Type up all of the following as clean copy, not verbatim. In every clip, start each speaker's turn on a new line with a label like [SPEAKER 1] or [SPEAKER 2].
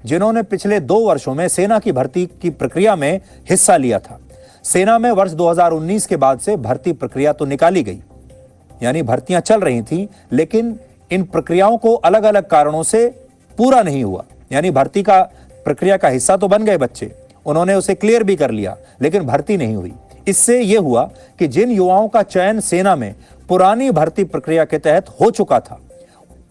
[SPEAKER 1] जिन्होंने पिछले 2 वर्षों में सेना की भर्ती की प्रक्रिया में हिस्सा लिया था। सेना में वर्ष 2019 के बाद से भर्ती प्रक्रिया तो निकाली गई, यानी भर्तियां चल रही थी, लेकिन इन प्रक्रियाओं को अलग अलग कारणों से पूरा नहीं हुआ। यानी भर्ती का प्रक्रिया का हिस्सा तो बन गए बच्चे, उन्होंने उसे क्लियर भी कर लिया, लेकिन भर्ती नहीं हुई। इससे यह हुआ कि जिन युवाओं का चयन सेना में पुरानी भर्ती प्रक्रिया के तहत हो चुका था,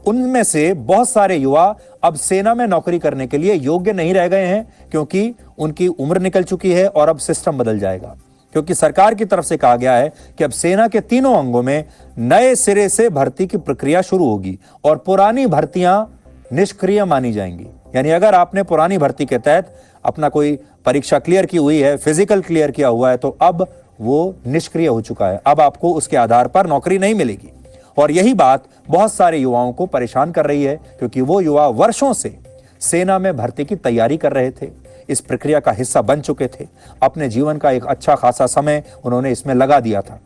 [SPEAKER 1] उनमें से बहुत सारे युवा अब सेना में नौकरी करने के लिए योग्य नहीं रह गए हैं, क्योंकि उनकी उम्र निकल चुकी है और अब सिस्टम बदल जाएगा। क्योंकि सरकार की तरफ से कहा गया है कि अब सेना के तीनों अंगों में नए सिरे से भर्ती की प्रक्रिया शुरू होगी और पुरानी भर्तियां निष्क्रिय मानी जाएंगी। यानी अगर आपने पुरानी भर्ती के तहत अपना कोई परीक्षा क्लियर की हुई है, फिजिकल क्लियर किया हुआ है, तो अब वो निष्क्रिय हो चुका है। अब आपको उसके आधार पर नौकरी नहीं मिलेगी। और यही बात बहुत सारे युवाओं को परेशान कर रही है, क्योंकि वो युवा वर्षों से सेना में भर्ती की तैयारी कर रहे थे, इस प्रक्रिया का हिस्सा बन चुके थे, अपने जीवन का एक अच्छा खासा समय उन्होंने इसमें लगा दिया था।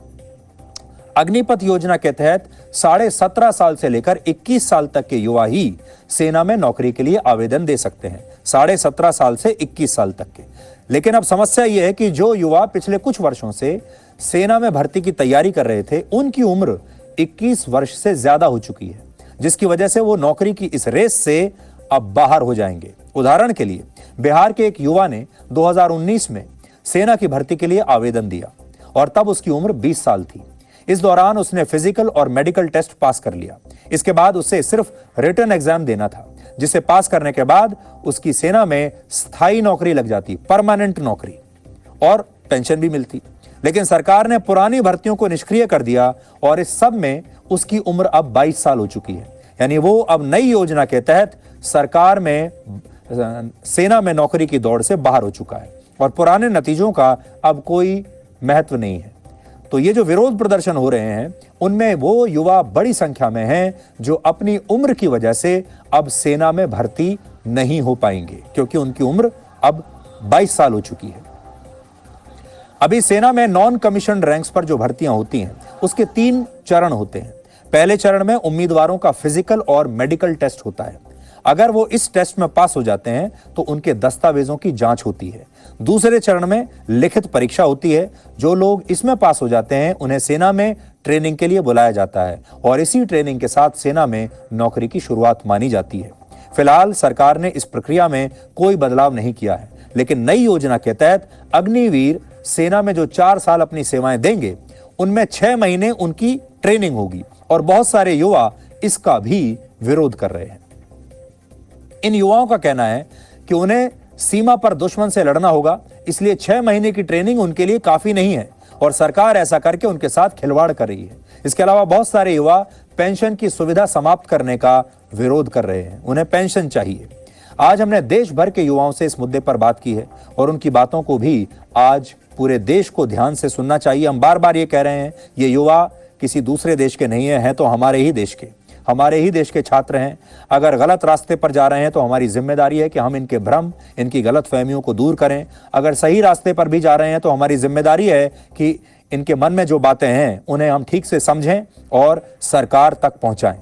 [SPEAKER 1] अग्निपथ योजना के तहत 17.5 साल से लेकर 21 साल तक के युवा ही सेना में नौकरी के लिए आवेदन दे सकते हैं। 17.5 साल से 21 साल तक के। लेकिन अब समस्या यह है कि जो युवा पिछले कुछ वर्षों से सेना में भर्ती की तैयारी कर रहे थे, उनकी उम्र 21 वर्ष से ज्यादा हो चुकी है, जिसकी वजह से वो नौकरी की इस रेस से अब बाहर हो जाएंगे। उदाहरण के लिए बिहार के एक युवा ने 2019 में सेना की भर्ती के लिए आवेदन दिया और तब उसकी उम्र 20 साल थी। इस दौरान उसने फिजिकल और मेडिकल टेस्ट पास कर लिया। इसके बाद उसे सिर्फ रिटन एग्जाम देना था, जिसे पास करने के बाद उसकी सेना में स्थायी नौकरी लग जाती, परमानेंट नौकरी, और पेंशन भी मिलती। लेकिन सरकार ने पुरानी भर्तियों को निष्क्रिय कर दिया और इस सब में उसकी उम्र अब 22 साल हो चुकी है। यानी वो अब नई योजना के तहत सरकार में सेना में नौकरी की दौड़ से बाहर हो चुका है और पुराने नतीजों का अब कोई महत्व नहीं है। तो ये जो विरोध प्रदर्शन हो रहे हैं, उनमें वो युवा बड़ी संख्या में हैं जो अपनी उम्र की वजह से अब सेना में भर्ती नहीं हो पाएंगे, क्योंकि उनकी उम्र अब 22 साल हो चुकी है। अभी सेना में नॉन कमीशन रैंक्स पर जो भर्तियां होती हैं, उसके 3 चरण होते हैं। पहले चरण में उम्मीदवारों का फिजिकल और मेडिकल टेस्ट होता है। अगर वो इस टेस्ट में पास हो जाते हैं तो उनके दस्तावेजों की जांच होती है। दूसरे चरण में लिखित परीक्षा होती है। जो लोग इसमें पास हो जाते हैं उन्हें सेना में ट्रेनिंग के लिए बुलाया जाता है और इसी ट्रेनिंग के साथ सेना में नौकरी की शुरुआत मानी जाती है। फिलहाल सरकार ने इस प्रक्रिया में कोई बदलाव नहीं किया है, लेकिन नई योजना के तहत अग्निवीर सेना में जो 4 साल अपनी सेवाएं देंगे, उनमें 6 महीने उनकी ट्रेनिंग होगी और बहुत सारे युवा इसका भी विरोध कर रहे हैं। इन युवाओं का कहना है कि उन्हें सीमा पर दुश्मन से लड़ना होगा, इसलिए 6 महीने की ट्रेनिंग उनके लिए काफी नहीं है और सरकार ऐसा करके उनके साथ खिलवाड़ कर रही है। इसके अलावा बहुत सारे युवा पेंशन की सुविधा समाप्त करने का विरोध कर रहे हैं, उन्हें पेंशन चाहिए। आज हमने देश भर के युवाओं से इस मुद्दे पर बात की है और उनकी बातों को भी आज पूरे देश को ध्यान से सुनना चाहिए। हम बार बार ये कह रहे हैं, ये युवा किसी दूसरे देश के नहीं हैं तो हमारे ही देश के छात्र हैं। अगर गलत रास्ते पर जा रहे हैं तो हमारी जिम्मेदारी है कि हम इनके भ्रम, इनकी गलत फहमियों को दूर करें। अगर सही रास्ते पर भी जा रहे हैं तो हमारी जिम्मेदारी है कि इनके मन में जो बातें हैं उन्हें हम ठीक से समझें और सरकार तक पहुंचाएं।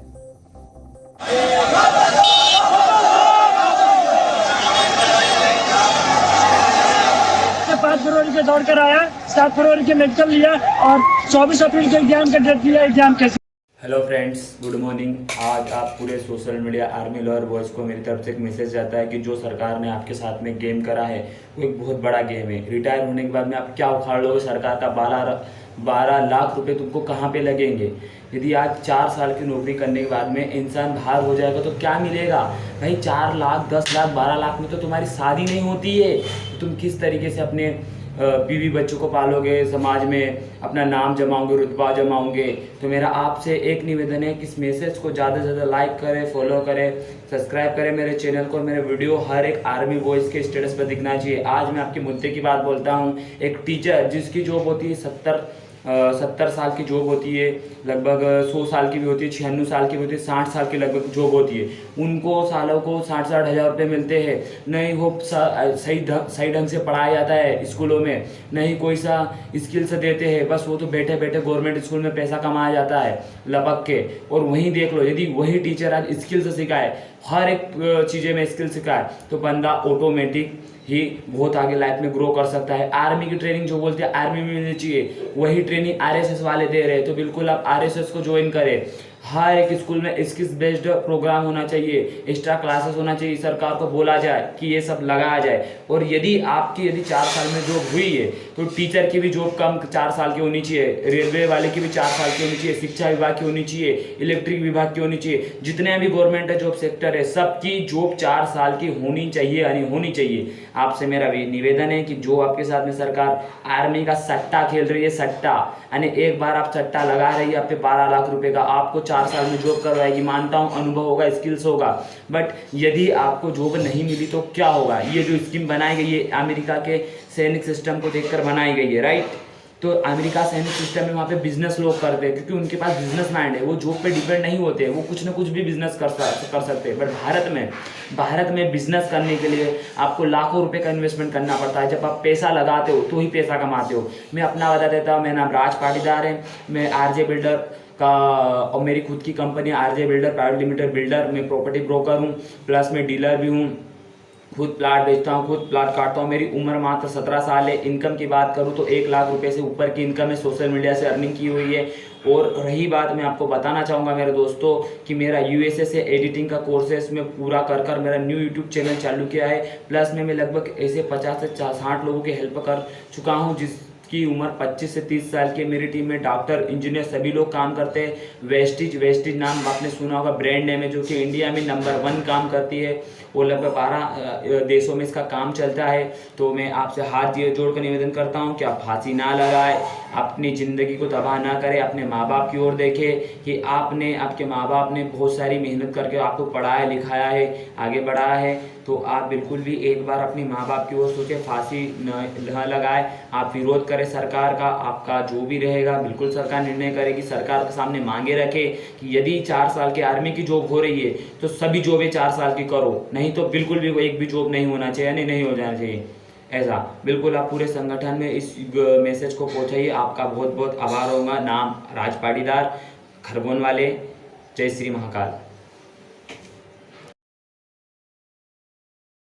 [SPEAKER 2] 5 फरवरी के दौड़ कर आया, 7 फरवरी के मेडिकल लिया और 24 अप्रैल के एग्जाम का डेट लिया। एग्जाम कैसे?
[SPEAKER 3] Hello friends, good morning. आज आप पूरे social media army lawyer boys को मेरी तरफ से एक मैसेज जाता है कि जो सरकार ने आपके साथ में गेम करा है वो एक बहुत बड़ा गेम है। रिटायर होने के बाद में आप क्या उखाड़ लोगे? सरकार का 12 लाख रुपए तुमको कहाँ पे लगेंगे? यदि आज 4 साल की नौकरी करने के बाद में इंसान बाहर हो जाएगा तो क्या मिलेगा भाई? 4 लाख, 10 लाख, 12 लाख में तो तुम्हारी शादी नहीं होती है। तो तुम किस तरीके से अपने बीवी बच्चों को पालोगे, समाज में अपना नाम जमाओगे, रुतबा जमाओगे? तो मेरा आपसे एक निवेदन है कि इस मैसेज को ज़्यादा से ज़्यादा लाइक करें, फॉलो करें, सब्सक्राइब करें मेरे चैनल को। मेरे वीडियो हर एक आर्मी बॉयज़ के स्टेटस पर दिखना चाहिए। आज मैं आपके मुद्दे की बात बोलता हूँ। एक टीचर जिसकी जॉब होती है 70 साल की जॉब होती है, लगभग 100 साल की भी होती है, 96 साल की भी होती है, 60 साल की लगभग जॉब होती है। उनको सालों को 60-60 हज़ार रुपये मिलते हैं। नहीं वो सही ढंग से पढ़ाया जाता है स्कूलों में, नहीं कोई सा स्किल्स देते हैं, बस वो तो बैठे बैठे गवर्नमेंट स्कूल में पैसा कमाया जाता है लपक के। और वहीं देख लो, यदि वही टीचर आज स्किल्स सिखाए, हर एक चीज़ें में स्किल सिखाए, तो बंदा ऑटोमेटिक ही बहुत आगे लाइफ में ग्रो कर सकता है। आर्मी की ट्रेनिंग जो बोलते हैं आर्मी में मिलनी चाहिए, वही ट्रेनिंग आरएसएस वाले दे रहे हैं, तो बिल्कुल आप आरएसएस को ज्वाइन करें। हर एक स्कूल में स्किल्स बेस्ड प्रोग्राम होना चाहिए, एक्स्ट्रा क्लासेस होना चाहिए, सरकार को बोला जाए कि ये सब लगाया जाए। और यदि 4 साल में जॉब हुई है तो टीचर की भी जॉब कम 4 साल की होनी चाहिए, रेलवे वाले की भी 4 साल की होनी चाहिए, शिक्षा विभाग की होनी चाहिए, इलेक्ट्रिक विभाग की होनी चाहिए, जितने भी गवर्नमेंट जॉब सेक्टर है सबकी जॉब 4 साल की होनी चाहिए, यानी होनी चाहिए। आपसे मेरा भी निवेदन है कि जो आपके साथ में सरकार आर्मी का सट्टा खेल रही है, सट्टा यानी एक बार आप सट्टा लगा रही है, आप पे 12 लाख रुपए का, आपको 4 साल में जॉब करवाएगी, मानता हूँ अनुभव होगा, स्किल्स होगा, बट यदि आपको जॉब नहीं मिली तो क्या होगा? ये जो स्कीम बनाई गई है अमेरिका के सैनिक सिस्टम को देखकर बनाई गई है, राइट? तो अमेरिका सैनिक सिस्टम में वहाँ पे बिजनेस लोग करते हैं, क्योंकि उनके पास बिजनेस माइंड है, वो जॉब पे डिपेंड नहीं होते, वो कुछ ना कुछ भी बिजनेस कर सकते हैं। बट भारत में बिजनेस करने के लिए आपको लाखों रुपए का इन्वेस्टमेंट करना पड़ता है। जब आप पैसा लगाते हो तो ही पैसा कमाते हो। मैं अपना बता देता हूँ, मेरा नाम राज पाटीदार है, मैं आरजे बिल्डर का और मेरी खुद की company RJ builder private limited builder, मैं प्रॉपर्टी ब्रोकर हूँ, प्लस मैं डीलर भी हूँ, खुद प्लाट बेचता हूँ, खुद प्लाट काटता हूँ। मेरी उम्र मात्र 17 साल है। इनकम की बात करूँ तो 1 लाख रुपए से ऊपर की इनकम है, सोशल मीडिया से अर्निंग की हुई है। और रही बात, मैं आपको बताना चाहूँगा मेरे दोस्तों कि मेरा यूएसए से एडिटिंग का कोर्स है, इसमें पूरा कर मेरा न्यू यूट्यूब चैनल चालू किया है। प्लस में मैं लगभग ऐसे 50 से 60 लोगों की हेल्प कर चुका हूँ, जिसकी उम्र 25 से 30 साल की। मेरी टीम में डॉक्टर, इंजीनियर सभी लोग काम करते हैं। वेस्टिज नाम आपने सुना होगा, ब्रांड नेम है, जो कि इंडिया में नंबर 1 काम करती है और लगभग 12 देशों में इसका काम चलता है। तो मैं आपसे हाथ जोड़कर निवेदन करता हूं कि आप फांसी ना लगाए, अपनी ज़िंदगी को तबाह ना करें, अपने माँ बाप की ओर देखें कि आपके माँ बाप ने बहुत सारी मेहनत करके आपको पढ़ाया लिखाया है, आगे बढ़ाया है। तो आप बिल्कुल भी एक बार अपनी माँ बाप की ओर सोचें, फांसी न लगाए। आप विरोध करें सरकार का, आपका जो भी रहेगा बिल्कुल सरकार निर्णय करेगी। सरकार के सामने मांगे रखे कि यदि 4 साल की आर्मी की जॉब हो रही है तो सभी जॉबें 4 साल की करो, नहीं तो बिल्कुल भी एक भी जॉब नहीं होना चाहिए, यानी नहीं हो जाना चाहिए ऐसा। बिल्कुल आप पूरे संगठन में इस मैसेज को पहुंचाइए। आपका बहुत बहुत आभार होगा। नाम राज पाटीदार, खरगोन वाले। जय श्री महाकाल।